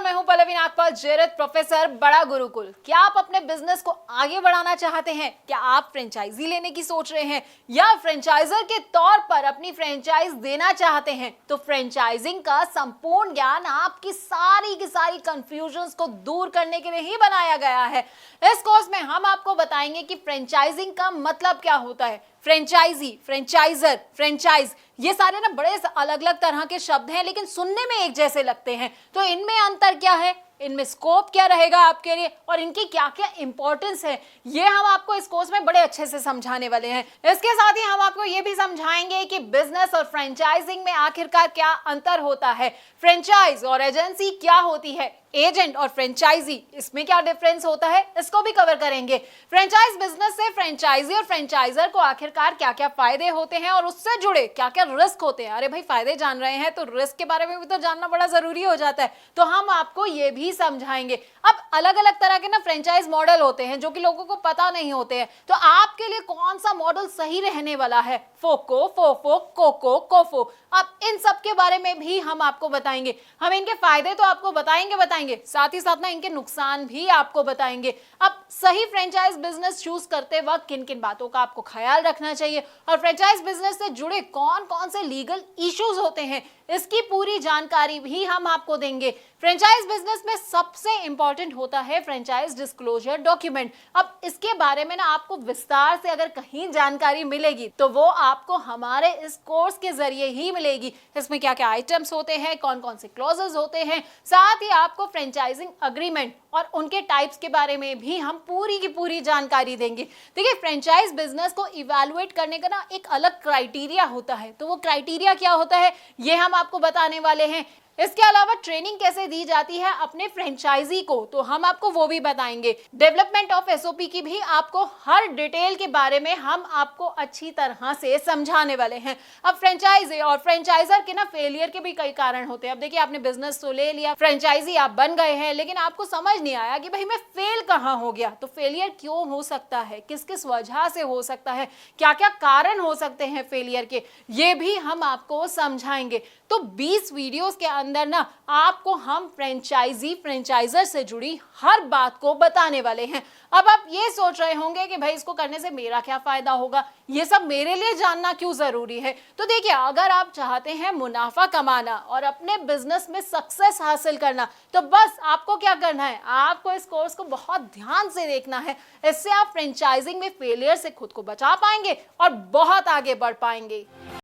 मैं हूं पल्लवी नागपाल, जेरत प्रोफेसर, बड़ा गुरुकुल। क्या आप अपने बिजनेस को आगे बढ़ाना चाहते हैं? क्या आप फ्रेंचाइजी लेने की सोच रहे हैं या फ्रेंचाइजर के तौर पर अपनी फ्रेंचाइज देना चाहते हैं? तो फ्रेंचाइजिंग का संपूर्ण ज्ञान आपकी सारी की सारी कंफ्यूजन्स को दूर करने के लिए ही बनाया गया है। इस कोर्स में हम आपको बताएंगे कि फ्रेंचाइजिंग का मतलब क्या होता है। फ्रेंचाइजी, फ्रेंचाइजर, फ्रेंचाइज, ये सारे ना बड़े अलग अलग तरह के शब्द हैं, लेकिन सुनने में एक जैसे लगते हैं। तो इनमें अंतर क्या है, इनमें स्कोप क्या रहेगा आपके लिए और इनकी क्या क्या इंपॉर्टेंस है, ये हम आपको इस कोर्स में बड़े अच्छे से समझाने वाले हैं। इसके साथ ही हम आपको ये भी समझाएंगे कि बिजनेस और फ्रेंचाइजिंग में आखिरकार क्या अंतर होता है, फ्रेंचाइज और एजेंसी क्या होती है, एजेंट और फ्रेंचाइजी इसमें क्या डिफरेंस होता है, इसको भी कवर करेंगे। फ्रेंचाइज बिजनेस से फ्रेंचाइजी और फ्रेंचाइजर को आखिरकार क्या क्या फायदे होते हैं और उससे जुड़े क्या क्या रिस्क होते हैं। अरे भाई, फायदे जान रहे हैं तो रिस्क के बारे में भी तो जानना बड़ा जरूरी हो जाता है, तो हम आपको ये भी समझाएंगे। अब अलग अलग तरह के ना फ्रेंचाइज मॉडल होते हैं जो कि लोगों को पता नहीं होते हैं, तो आपके लिए कौन सा मॉडल सही रहने वाला है, फोको, फोफो, कोको, कोफो, अब इन सब के बारे में भी हम आपको बताएंगे। हम इनके फायदे तो आपको बताएंगे, साथ ही साथ ना इनके नुकसान भी आपको बताएंगे। अब सही फ्रेंचाइज बिजनेस चूज करते वक्त किन किन बातों का आपको ख्याल रखना चाहिए और फ्रेंचाइज बिजनेस से जुड़े कौन कौन से लीगल इश्यूज होते हैं, इसकी पूरी जानकारी भी हम आपको देंगे। फ्रेंचाइज बिजनेस में सबसे इंपॉर्टेंट होता है फ्रेंचाइज डिस्क्लोजर डॉक्यूमेंट। अब इसके बारे में ना आपको विस्तार से अगर कहीं जानकारी मिलेगी तो वो आपको हमारे इस कोर्स के जरिए ही मिलेगी। इसमें क्या क्या आइटम्स होते हैं, कौन कौन से क्लॉजेस होते हैं, साथ ही आपको फ्रेंचाइजिंग अग्रीमेंट और उनके टाइप्स के बारे में भी हम पूरी की पूरी जानकारी देंगे। देखिए, फ्रेंचाइज बिजनेस को इवैल्यूएट करने का ना एक अलग क्राइटेरिया होता है, तो वो क्राइटेरिया क्या होता है ये हम आपको बताने वाले हैं। इसके अलावा ट्रेनिंग कैसे दी जाती है अपने फ्रेंचाइजी को, तो हम आपको वो भी बताएंगे। डेवलपमेंट ऑफ एसओपी की भी आपको हर डिटेल के बारे में हम आपको अच्छी तरह से समझाने वाले हैं। अब फ्रेंचाइजी और फ्रेंचाइजर के ना फेलियर के भी कई कारण होते हैं। अब देखिए, आपने बिजनेस तो ले लिया, फ्रेंचाइजी आप बन गए हैं, लेकिन आपको समझ नहीं आया कि भाई मैं फेल कहाँ हो गया। तो फेलियर क्यों हो सकता है, किस किस वजह से हो सकता है, क्या क्या कारण हो सकते हैं फेलियर के, ये भी हम आपको समझाएंगे। तो 20 वीडियोस के अंदर ना आपको हम फ्रेंचाइजी फ्रेंचाइजर से जुड़ी हर बात को बताने वाले हैं। अब आप ये सोच रहे होंगे कि भाई इसको करने से मेरा क्या फायदा होगा, ये सब मेरे लिए जानना क्यों जरूरी है। तो देखिए, अगर आप चाहते हैं मुनाफा कमाना और अपने बिजनेस में सक्सेस हासिल करना, तो बस आपको क्या करना है, आपको इस कोर्स को बहुत ध्यान से देखना है। इससे आप फ्रेंचाइजिंग में फेलियर से खुद को बचा पाएंगे और बहुत आगे बढ़ पाएंगे।